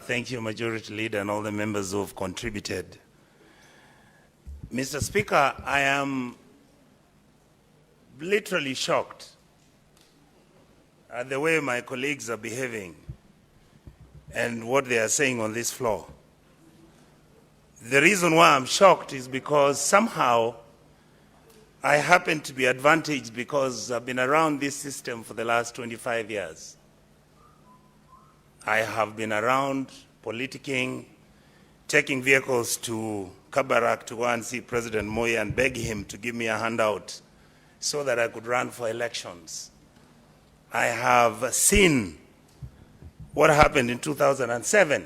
Thank you, Majority Leader, and all the members who have contributed. Mr. Speaker, I am literally shocked at the way my colleagues are behaving and what they are saying on this floor. The reason why I'm shocked is because somehow I happen to be advantaged because I've been around this system for the last 25 years. I have been around politicking, taking vehicles to Kabarak to go and see President Moi and beg him to give me a handout so that I could run for elections. I have seen what happened in 2007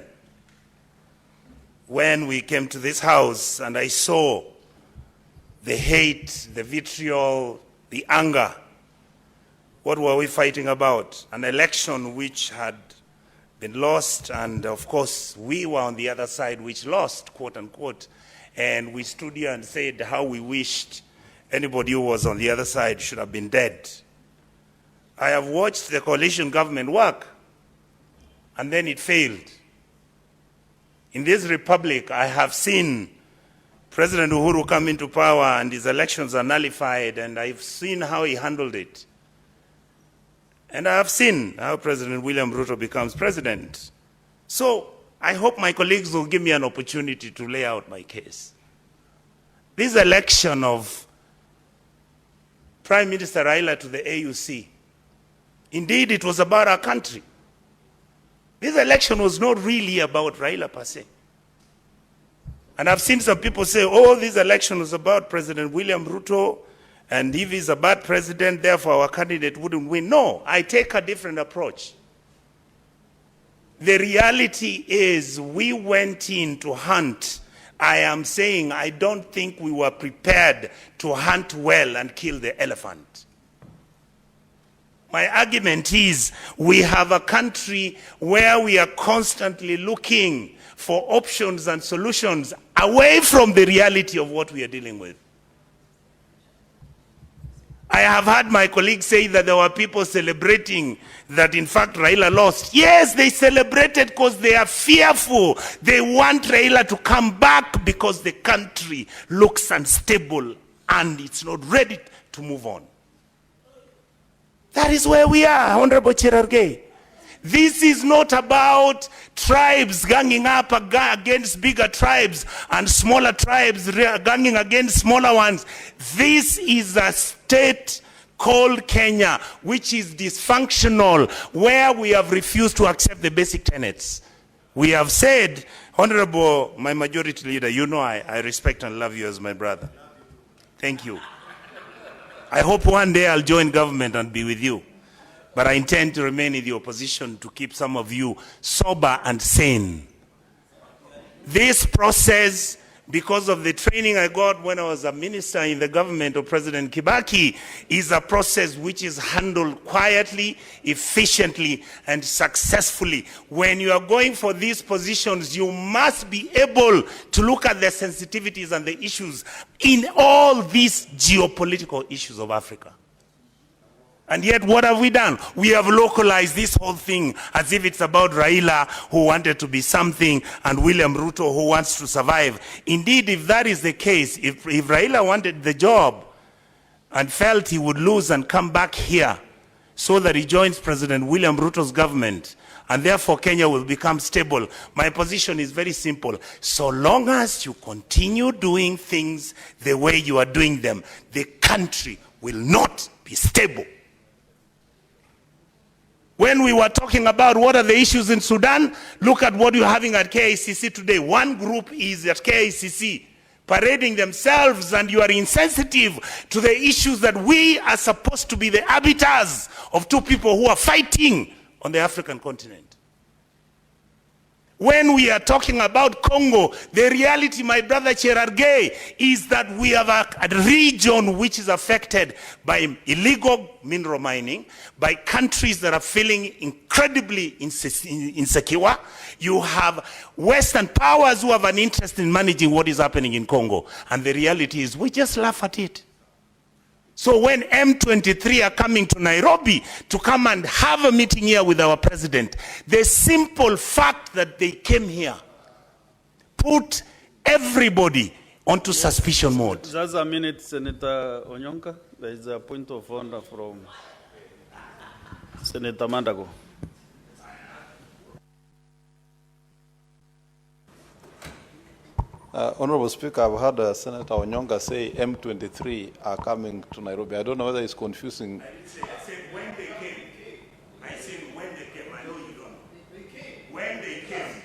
when we came to this house and I saw the hate, the vitriol, the anger. What were we fighting about? An election which had been lost, and of course we were on the other side which lost, quote unquote, and we stood here and said how we wished anybody who was on the other side should have been dead. I have watched the coalition government work, and then it failed. In this republic, I have seen President Uhuru come into power and his elections are nullified, and I've seen how he handled it. And I have seen how President William Ruto becomes president. So I hope my colleagues will give me an opportunity to lay out my case. This election of Prime Minister Raila to the AUC, indeed it was about our country. This election was not really about Raila per se. And I've seen some people say, oh, this election was about President William Ruto, and if he's a bad president, therefore our candidate wouldn't win. No, I take a different approach. The reality is we went in to hunt. I am saying I don't think we were prepared to hunt well and kill the elephant. My argument is we have a country where we are constantly looking for options and solutions away from the reality of what we are dealing with. I have had my colleagues say that there were people celebrating that in fact Raila lost. Yes, they celebrated because they are fearful. They want Raila to come back because the country looks unstable and it's not ready to move on. That is where we are, Honorable Cherargei. This is not about tribes ganging up against bigger tribes and smaller tribes ganging against smaller ones. This is a state called Kenya, which is dysfunctional, where we have refused to accept the basic tenets. We have said, Honorable, my majority leader, you know I respect and love you as my brother. Thank you. I hope one day I'll join government and be with you. But I intend to remain in the opposition to keep some of you sober and sane. This process, because of the training I got when I was a minister in the government of President Kibaki, is a process which is handled quietly, efficiently, and successfully. When you are going for these positions, you must be able to look at the sensitivities and the issues in all these geopolitical issues of Africa. And yet, what have we done? We have localized this whole thing as if it's about Raila, who wanted to be something, and William Ruto, who wants to survive. Indeed, if that is the case, if Raila wanted the job and felt he would lose and come back here so that he joins President William Ruto's government, and therefore Kenya will become stable, my position is very simple. So long as you continue doing things the way you are doing them, the country will not be stable. When we were talking about what are the issues in Sudan, look at what you're having at KICC today. One group is at KICC parading themselves, and you are insensitive to the issues that we are supposed to be the arbiters of two people who are fighting on the African continent. When we are talking about Congo, the reality, my brother Cherargei, is that we have a region which is affected by illegal mineral mining, by countries that are feeling incredibly insecure. You have Western powers who have an interest in managing what is happening in Congo. And the reality is we just laugh at it. So when M23 are coming to Nairobi to come and have a meeting here with our president, the simple fact that they came here put everybody onto suspicion mode. Just a minute, Senator Onyonka. There is a point of order from Senator Mandago. Honorable Speaker, I've heard Senator Onyonka say M23 are coming to Nairobi. I don't know whether it's confusing. I said when they came. I said when they came. I know you don't know. When they came,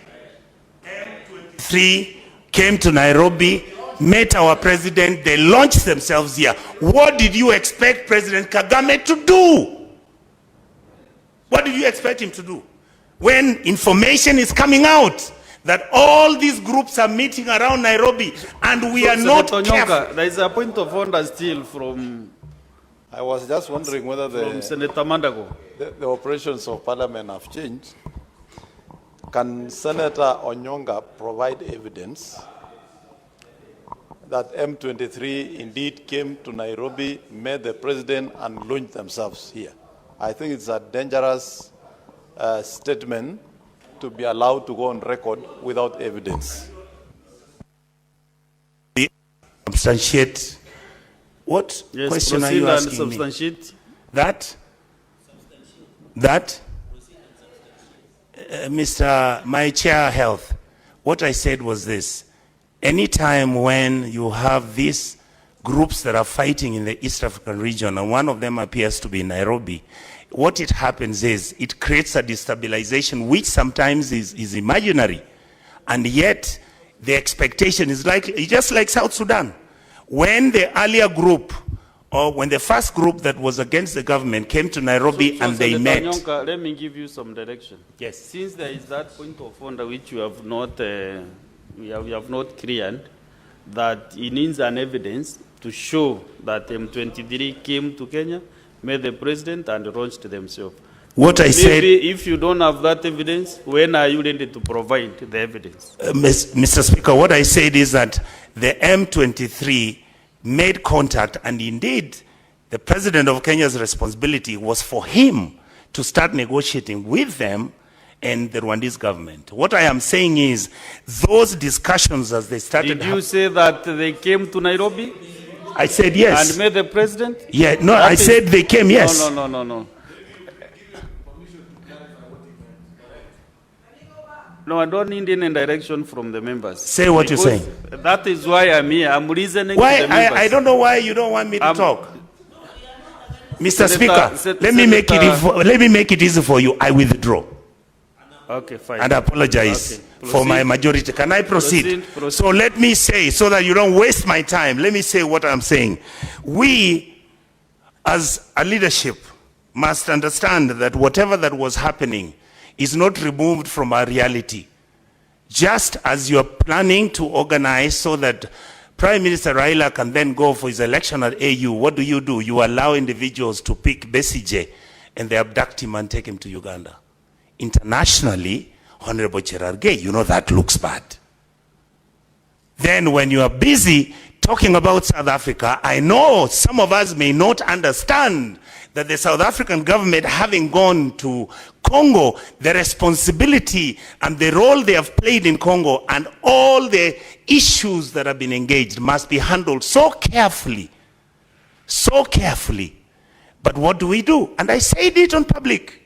M23 came to Nairobi, met our president, they launched themselves here. What did you expect President Kagame to do? What did you expect him to do? When information is coming out that all these groups are meeting around Nairobi and we are not careful. There is a point of order still from... I was just wondering whether Senator Mandago. The operations of Parliament have changed. Can Senator Onyonka provide evidence that M23 indeed came to Nairobi, met the president, and launched themselves here? I think it's a dangerous statement to be allowed to go on record without evidence. Substantiate. What question are you asking me? That? Mr. My Chair Health, what I said was this. Anytime when you have these groups that are fighting in the East African region, and one of them appears to be in Nairobi, what it happens is it creates a destabilization which sometimes is imaginary, and yet the expectation is just like South Sudan. When the earlier group, or when the first group that was against the government came to Nairobi and they met. Onyonka, let me give you some direction. Yes. Since there is that point of order which you have not, we have not cleared, that it needs an evidence to show that M23 came to Kenya, met the president, and launched themselves. What I said, if you don't have that evidence, when are you ready to provide the evidence? Mr. Speaker, what I said is that the M23 made contact, and indeed, the president of Kenya's responsibility was for him to start negotiating with them and the Rwandese government. What I am saying is, those discussions as they started... Did you say that they came to Nairobi? I said yes. And met the president? Yeah, no, I said they came, yes. No. No, I don't need any direction from the members. Say what you're saying. That is why I'm here. I'm listening why, to the members. I don't know why you don't want me to talk. Mr. Speaker, let me make it easy for you. I withdraw. Okay, fine. And apologize for my majority. Can I proceed? Proceed? So let me say, so that you don't waste my time, let me say what I'm saying. We, as a leadership, must understand that whatever that was happening is not removed from our reality. Just as you're planning to organize so that Prime Minister Raila can then go for his election at AU, what do? You allow individuals to pick Besigye and they abduct him and take him to Uganda. Internationally, Honorable Cherargei, you know that looks bad. Then when you are busy talking about South Africa, I know some of us may not understand that the South African government, having gone to Congo, the responsibility and the role they have played in Congo and all the issues that have been engaged must be handled so carefully. So carefully. But what do? And I said it on public.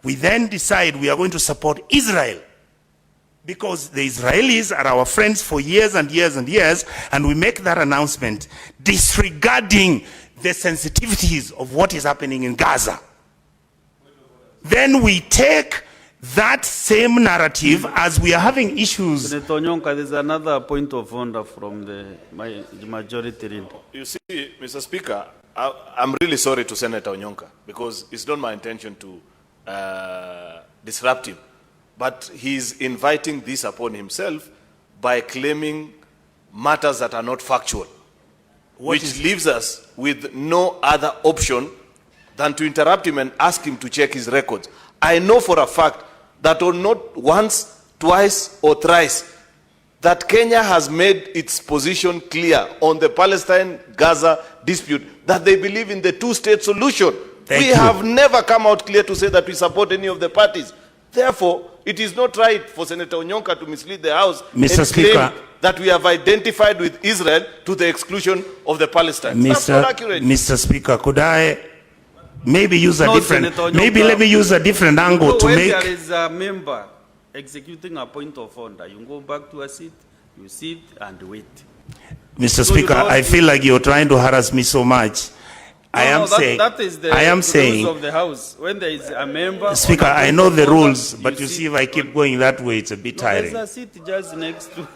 We then decide we are going to support Israel because the Israelis are our friends for years and years and years, and we make that announcement disregarding the sensitivities of what is happening in Gaza. Then we take that same narrative as we are having issues. Senator Onyonka, there's another point of order from the majority leader. You see, Mr. Speaker, I'm really sorry to Senator Onyonka because it's not my intention to disrupt him, but he's inviting this upon himself by claiming matters that are not factual, which leaves us with no other option than to interrupt him and ask him to check his records. I know for a fact that not once, twice, or thrice that Kenya has made its position clear on the Palestine-Gaza dispute, that they believe in the two-state solution. Thank We you. have never come out clear to say that we support any of the parties. Therefore, it is not right for Senator Onyonka to mislead the House Mr. and Speaker. claim that we have identified with Israel to the exclusion of the Palestinians. That's not accurate. Mr. Speaker, could I maybe use a No, different, Senator Onyonka. maybe let me use a different angle So to when make, there is a member executing a point of order, you go back to a seat, you sit and wait. Mr. So you Speaker, don't- I feel like you're trying to harass me so much. I am saying, that is the I am rules saying, of the House. When there is a member. Speaker, on a I point know of the order, rules, but you sit see if I keep going that way, it's a bit No, there's tiring. a seat just next to.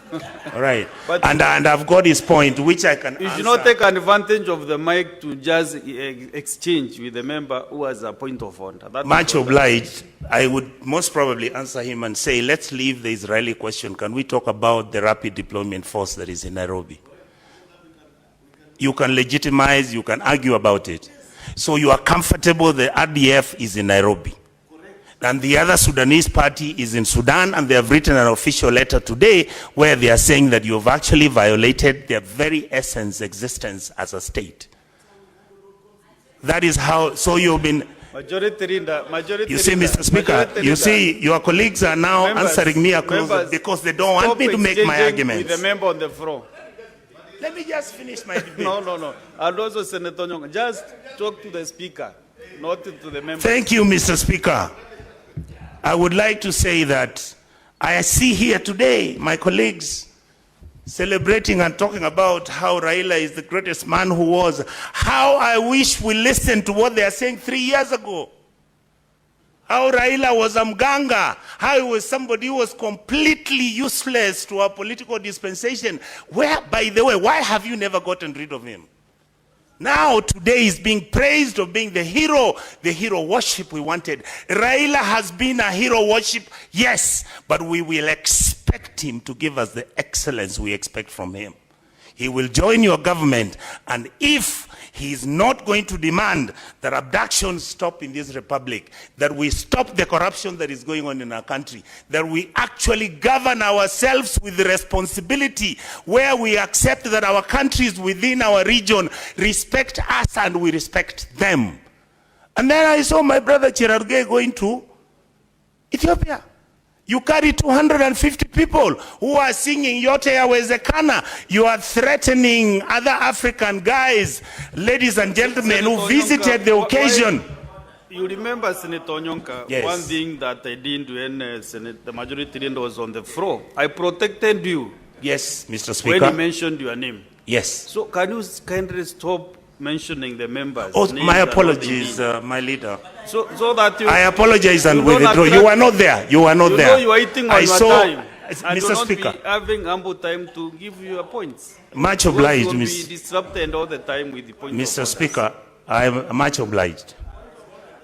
All right. But- And I've got his point, which I can You should answer. not take advantage of the mic to just exchange with the member who has a point of order. That is Much what- obliged. I would most probably answer him and say, let's leave the Israeli question. Can we talk about the rapid deployment force that is in Nairobi? You can legitimize, you can argue about it. So you are comfortable the RDF is in Nairobi. And the other Sudanese party is in Sudan, and they have written an official letter today where they are saying that you have actually violated their very essence, existence as a state. That is how, so you've been, Majority leader, majority you see, leader, Mr. Speaker, majority you leader. see, your colleagues are now Members- answering me across members, because they don't want stop me to make my exchanging arguments. With the member on the floor. Let me just finish my debate. No. And also Senator Onyonka, just talk to the speaker, not to the member. Thank you, Mr. Speaker. I would like to say that I see here today my colleagues celebrating and talking about how Raila is the greatest man who was. How I wish we listened to what they are saying 3 years ago. How Raila was a mganga, how he was somebody who was completely useless to our political dispensation. Where, by the way, why have you never gotten rid of him? Now, today he's being praised of being the hero worship we wanted. Raila has been a hero worship, yes, but we will expect him to give us the excellence we expect from him. He will join your government, and if he is not going to demand that abductions stop in this republic, that we stop the corruption that is going on in our country, that we actually govern ourselves with responsibility, where we accept that our countries within our region respect us and we respect them. And then I saw my brother Cherargei going to Ethiopia. You carry 250 people who are singing Yote Yawezekana. You are threatening other African guys, ladies and gentlemen, who Senator visited Onyonka, the why- occasion. You remember, Senator Onyonka, Yes. one thing that I did when the majority leader was on the floor. I protected you Yes, Mr. when he Speaker. mentioned your name. Yes. So can you kindly stop mentioning the members? Oh, names my and what they apologies, did? my leader. So that you. I apologize and you don't withdraw. attract- You were not there. You were not You there. know you are eating on I your saw, time. And do Mr. not Speaker. be having ample time to give you your points. Much Because obliged, you will be Miss. disrupted all the time with the point of Mr. order. Speaker, I am much obliged.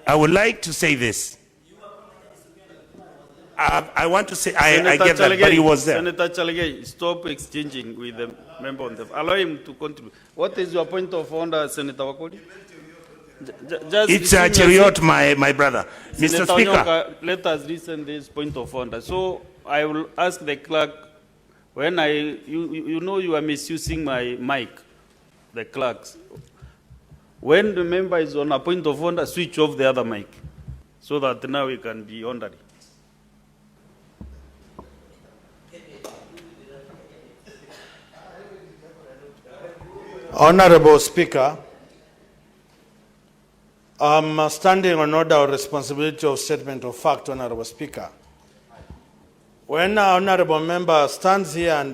I would like to say this. I want to say, I get that, but he was there. Senator Chalegei, stop exchanging with the member on the. Allow him to contribute. What is your point of order, Senator Wakoli? Just It's a listen your chariot, my brother. Mr. Senator Speaker, Onyonka, let us listen this point of order. So I will ask the clerk, when you know you are misusing my mic, the clerks. When the member is on a point of order, switch off the other mic, so that now we can be orderly. Honorable Speaker, I'm standing on order of responsibility of statement of fact, Honorable Speaker. When an honorable member stands here and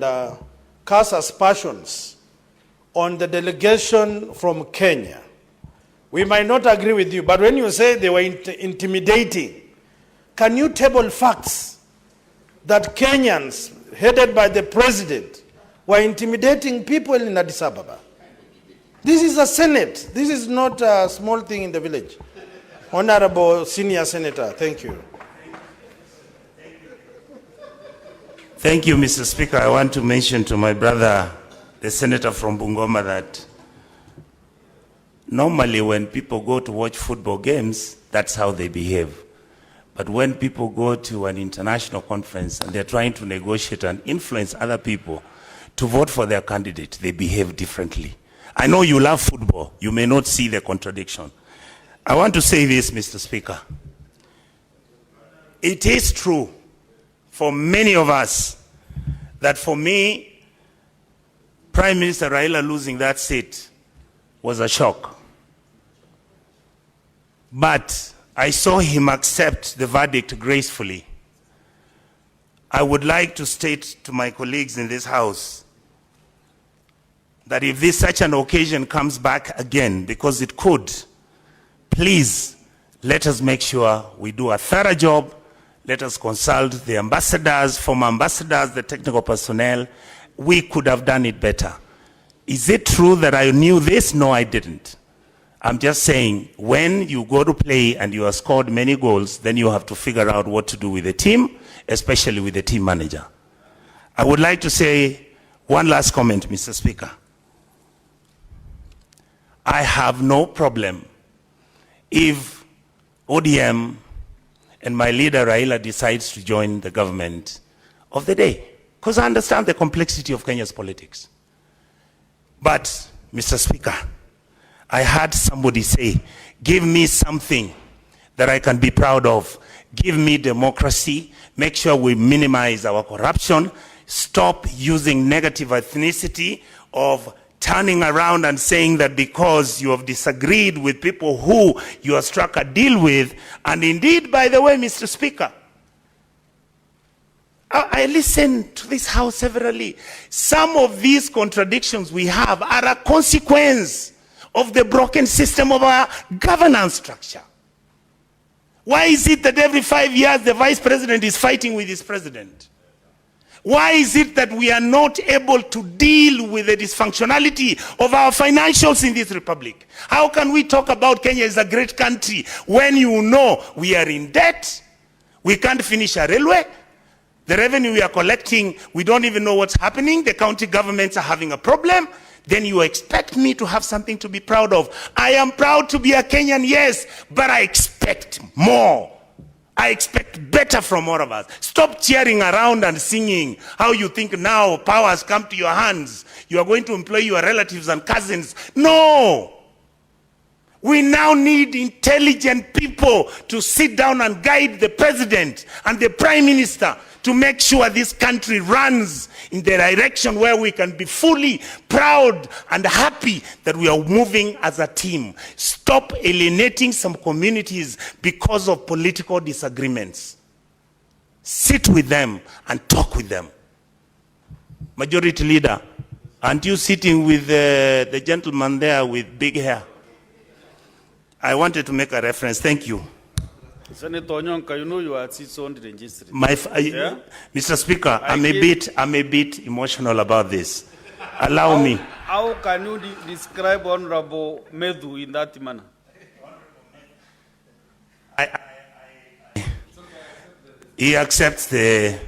casts aspersions on the delegation from Kenya, we might not agree with you, but when you say they were intimidating, can you table facts that Kenyans, headed by the president, were intimidating people in Addis Ababa? This is a Senate. This is not a small thing in the village. Honorable Senior Senator, thank you. thank you, Mr. Speaker. I want to mention to my brother, the senator from Bungoma, that normally when people go to watch football games, that's how they behave. But when people go to an international conference and they're trying to negotiate and influence other people to vote for their candidate, they behave differently. I know you love football. You may not see the contradiction. I want to say this, Mr. Speaker. It is true for many of us that for me, Prime Minister Raila losing that seat was a shock. But I saw him accept the verdict gracefully. I would like to state to my colleagues in this House that if this such an occasion comes back again, because it could, please let us make sure we do a thorough job. Let us consult the ambassadors, former ambassadors, the technical personnel. We could have done it better. Is it true that I knew this? No, I didn't. I'm just saying, when you go to play and you have scored many goals, then you have to figure out what to do with the team, especially with the team manager. I would like to say one last comment, Mr. Speaker. I have no problem if ODM and my leader Raila decides to join the government of the day, because I understand the complexity of Kenya's politics. But, Mr. Speaker, I heard somebody say, give me something that I can be proud of. Give me democracy. Make sure we minimize our corruption. Stop using negative ethnicity of turning around and saying that because you have disagreed with people who you have struck a deal with. And indeed, by the way, Mr. Speaker, I listened to this House severally. Some of these contradictions we have are a consequence of the broken system of our governance structure. Why is it that every 5 years the vice president is fighting with his president? Why is it that we are not able to deal with the dysfunctionality of our financials in this republic? How can we talk about Kenya as a great country when you know we are in debt, we can't finish a railway, the revenue we are collecting, we don't even know what's happening, the county governments are having a problem? Then you expect me to have something to be proud of. I am proud to be a Kenyan, yes, but I expect more. I expect better from all of us. Stop cheering around and singing how you think now power has come to your hands. You are going to employ your relatives and cousins. No! We now need intelligent people to sit down and guide the president and the prime minister to make sure this country runs in the direction where we can be fully proud and happy that we are moving as a team. Stop alienating some communities because of political disagreements. Sit with them and talk with them. Majority Leader, aren't you sitting with the gentleman there with big hair? I wanted to make a reference. Thank you. Senator Onyonka, you know you are its own registry. Yeah? Mr. Speaker, I'm a bit emotional about this. Allow me. How can you describe Honorable Medhu in that manner? He accepts the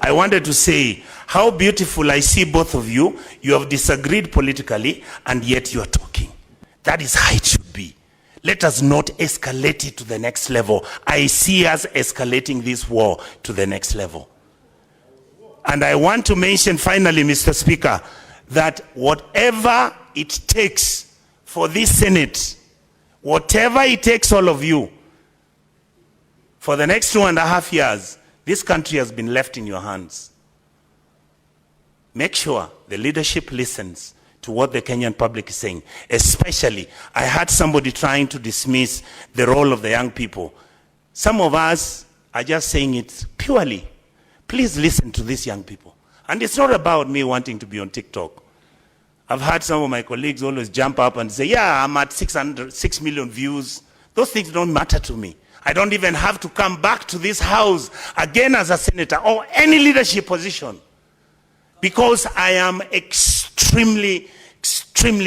I wanted to say how beautiful I see both of you. You have disagreed politically and yet you are talking. That is how it should be. Let us not escalate it to the next level. I see us escalating this war to the next level. And I want to mention finally, Mr. Speaker, that whatever it takes for this Senate, whatever it takes all of you, for the next 2.5 years, this country has been left in your hands. Make sure the leadership listens to what the Kenyan public is saying. Especially, I heard somebody trying to dismiss the role of the young people. Some of us are just saying it purely. Please listen to these young people. And it's not about me wanting to be on TikTok. I've heard some of my colleagues always jump up and say, yeah, I'm at 6 million views. Those things don't matter to me. I don't even have to come back to this house again as a senator or any leadership position, because I am extremely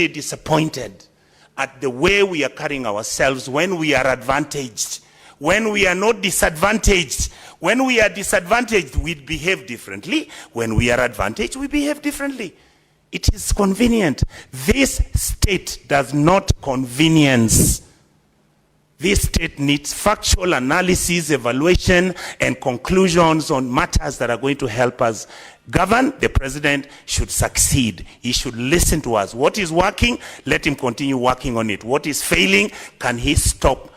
disappointed at the way we are carrying ourselves when we are advantaged. When we are not disadvantaged. When we are disadvantaged, we behave differently. When we are advantaged, we behave differently. It is convenient. This state does not convenience This state needs factual analysis, evaluation, and conclusions on matters that are going to help us govern. The president should succeed. He should listen to us. What is working, let him continue working on it. What is failing, can he stop,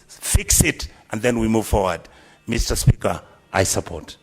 fix it, and then we move forward. Mr. Speaker, I support.